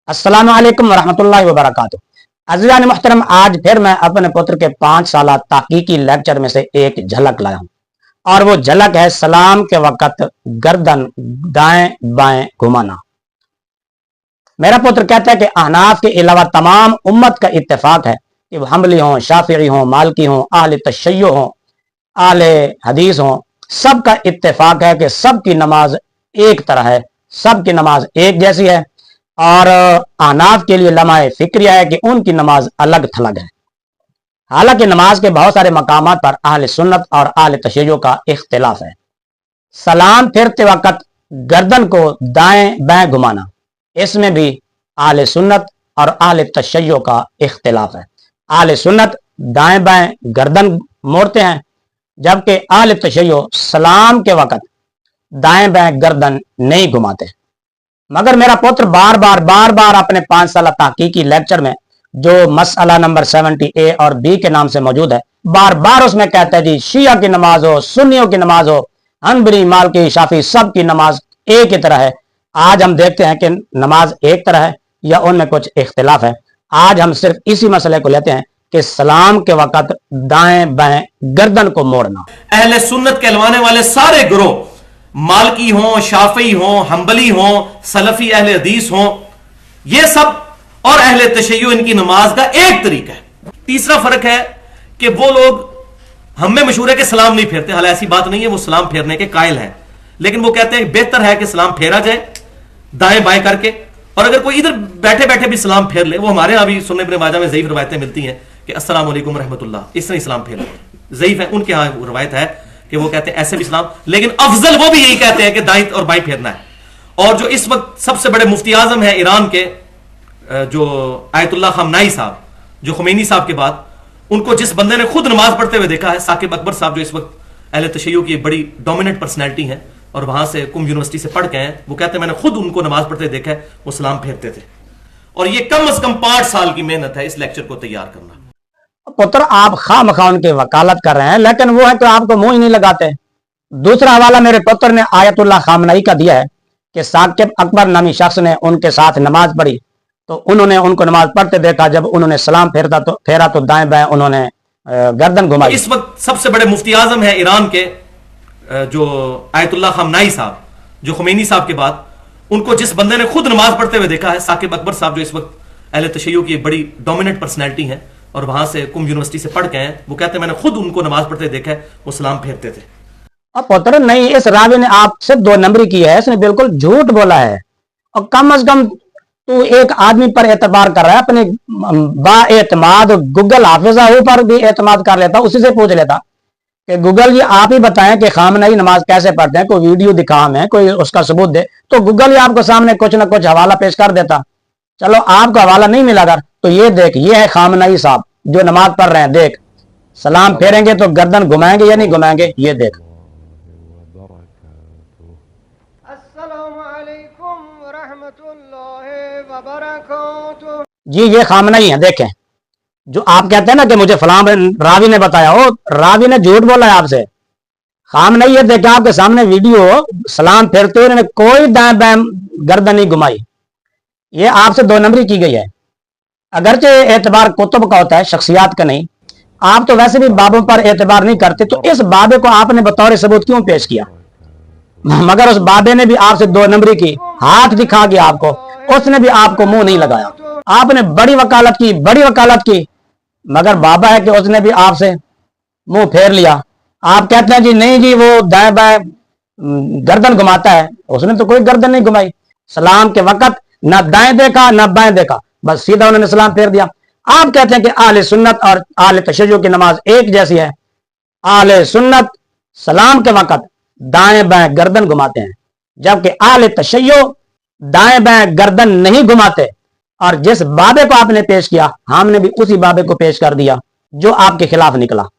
अस्सलाम वालेकुम वरहमतुल्लाहि वबरकातुहू। अज़ीज़ान मुहतरम, आज फिर मैं अपने पुत्र के 5 साल तहकीकी लेक्चर में से एक झलक लाया हूँ और वो झलक है सलाम के वक़्त गर्दन दाएं बाएं घुमाना। मेरा पुत्र कहता है कि अहनाफ के अलावा तमाम उम्मत का इत्तेफाक है कि वो हम्बली हों, शाफिई हों, मालिकी हों, अहले तशय्यो हों, अहले हदीस हों, सबका इत्तेफाक है कि सबकी नमाज एक तरह है, सबकी नमाज एक जैसी है। और अहनाफ के लिए लम्हा फिक्रिया है कि उनकी नमाज अलग थलग है। हालांकि नमाज के बहुत सारे मकामात पर अहले सुन्नत और अहले तशय्यो का इख्तिलाफ है। सलाम फिरते वक्त गर्दन को दाएं बाएं घुमाना, इसमें भी अहले सुन्नत और अहले तशय्यो का इख्तिलाफ है। अहले सुन्नत दाएं बाएं गर्दन मोड़ते हैं, जबकि अहले तशय्यो सलाम के वक्त दाएं बाएं गर्दन नहीं घुमाते। मगर मेरा पुत्र बार बार अपने 5 साल तहकीकी लेक्चर में जो मसला नंबर 70A और B के नाम से मौजूद है, बार बार उसमें कहता है जी शिया की नमाज हो, सुन्नियों की नमाज हो, हनबली, मालिकी, शाफी सब की नमाज एक ही तरह है। आज हम देखते हैं कि नमाज एक तरह है या उनमें कुछ इख्तिलाफ है। आज हम सिर्फ इसी मसले को लेते हैं कि सलाम के वक्त दाएं बाएं गर्दन को मोड़ना। अहले सुन्नत कहलवाने वाले सारे ग्रोह, मालकी हों, शाफी हों, हम्बली हों, सलफी अहले हदीस हों, ये सब और अहले तशय्यो, इनकी नमाज का एक तरीका है। तीसरा फर्क है कि वो लोग, हम में मशहूर है कि सलाम नहीं फेरते। हालांकि ऐसी बात नहीं है, वो सलाम फेरने के कायल हैं, लेकिन वो कहते हैं बेहतर है कि सलाम फेरा जाए दाएं बाएं करके, और अगर कोई इधर बैठे बैठे भी सलाम फेर ले। वो हमारे यहां भी सुन्नत इब्न माजा में ज़ईफ रवायतें मिलती हैं कि अस्सलाम वालेकुम रहमतुल्लाह, इस तरह इस्लाम फेर ले, ज़ईफ है। उनके यहां रवायत है कि वो कहते हैं ऐसे भी इस्लाम, लेकिन अफजल वो भी यही कहते हैं कि दाएं और बाएं फेरना है। और जो इस वक्त सबसे बड़े मुफ्ती आजम है ईरान के, जो आयतुल्लाह खamenei साहब, जो खुमैनी साहब के बाद, उनको जिस बंदे ने खुद नमाज पढ़ते हुए देखा है, साकिब अकबर साहब, जो इस वक्त अहले तशय्यो की बड़ी डोमिनेंट पर्सनैलिटी है और वहां से कुम यूनिवर्सिटी से पढ़ के हैं, वो कहते हैं मैंने खुद उनको नमाज पढ़ते देखा है, वो सलाम फेरते थे। और ये कम अज कम 5 साल की मेहनत है इस लेक्चर को तैयार करना। पुत्र, आप खामखा उनकी वकालत कर रहे हैं, लेकिन वो है तो आपको मुंह ही नहीं लगाते। दूसरा हवाला मेरे पुत्र ने आयतुल्लाह खamenei का दिया है कि साकिब अकबर नामी शख्स ने उनके साथ नमाज पढ़ी, तो उन्होंने उनको नमाज पढ़ते देखा, जब उन्होंने सलाम फेरा तो दाएं बाएं उन्होंने गर्दन घुमाई। इस वक्त सबसे बड़े मुफ्ती आजम है ईरान के, जो आयतुल्लाह खamenei साहब, जो खुमैनी साहब के बाद, उनको जिस बंदे ने खुद नमाज पढ़ते हुए देखा है, साकिब अकबर साहब, जो इस वक्त अहले तशय्यो की बड़ी डोमिनेंट पर्सनैलिटी है और वहां से कुम यूनिवर्सिटी से पढ़ के हैं, वो कहते हैं मैंने खुद उनको नमाज पढ़ते देखा है, वो सलाम फेरते थे। अब पुत्र, नहीं, इस रावी ने आपसे 2 नंबरी की है, इसने बिल्कुल झूठ बोला है। और कम अज कम तू एक आदमी पर एतबार कर रहा है, अपने बाएतमाद गूगल हाफिजा पर भी एतमाद कर लेता, उसी से पूछ लेता कि गूगल जी आप ही बताएं कि खamenei नमाज कैसे पढ़ते हैं, कोई वीडियो दिखा हमें, कोई उसका सबूत दे, तो गूगल ही आपको सामने कुछ ना कुछ हवाला पेश कर देता। चलो आपको हवाला नहीं मिला अगर, तो ये देख, ये है खamenei साहब जो नमाज पढ़ रहे हैं, देख सलाम फेरेंगे तो गर्दन घुमाएंगे या नहीं घुमाएंगे, ये देख। अस्सलामु अलैकुम रहमतुल्लाहि व बरकातुहू। जी ये खamenei है, देखें। जो आप कहते हैं ना कि मुझे फलां रावी ने बताया, हो रावी ने झूठ बोला है आपसे। खamenei ये देखें आपके सामने वीडियो, सलाम फेरते हुए कोई दाएं बाएं गर्दन नहीं घुमाई। ये आपसे 2 नंबरी की गई है। अगरचे एतबार कुतुब का होता है, शख्सियात का नहीं। आप तो वैसे भी बाबों पर एतबार नहीं करते, तो इस बाबे को आपने बतौर सबूत क्यों पेश किया? मगर उस बाबे ने भी आपसे 2 नंबरी की, हाथ दिखा के आपको, उसने भी आपको मुंह नहीं लगाया। आपने बड़ी वकालत की, मगर बाबा है कि उसने भी आपसे मुंह फेर लिया। आप कहते हैं जी नहीं जी वो दाएं बाएं गर्दन घुमाता है, उसने तो कोई गर्दन नहीं घुमाई। सलाम के वक्त ना दाएं देखा ना बाएं देखा, बस सीधा उन्होंने सलाम फेर दिया। आप कहते हैं कि अहले सुन्नत और अहले तशय्यो की नमाज एक जैसी है। अहले सुन्नत सलाम के वक्त दाएं बाएं गर्दन घुमाते हैं, जबकि अहले तशय्यो दाएं बाएं गर्दन नहीं घुमाते। और जिस बाबे को आपने पेश किया, हमने भी उसी बाबे को पेश कर दिया जो आपके खिलाफ निकला।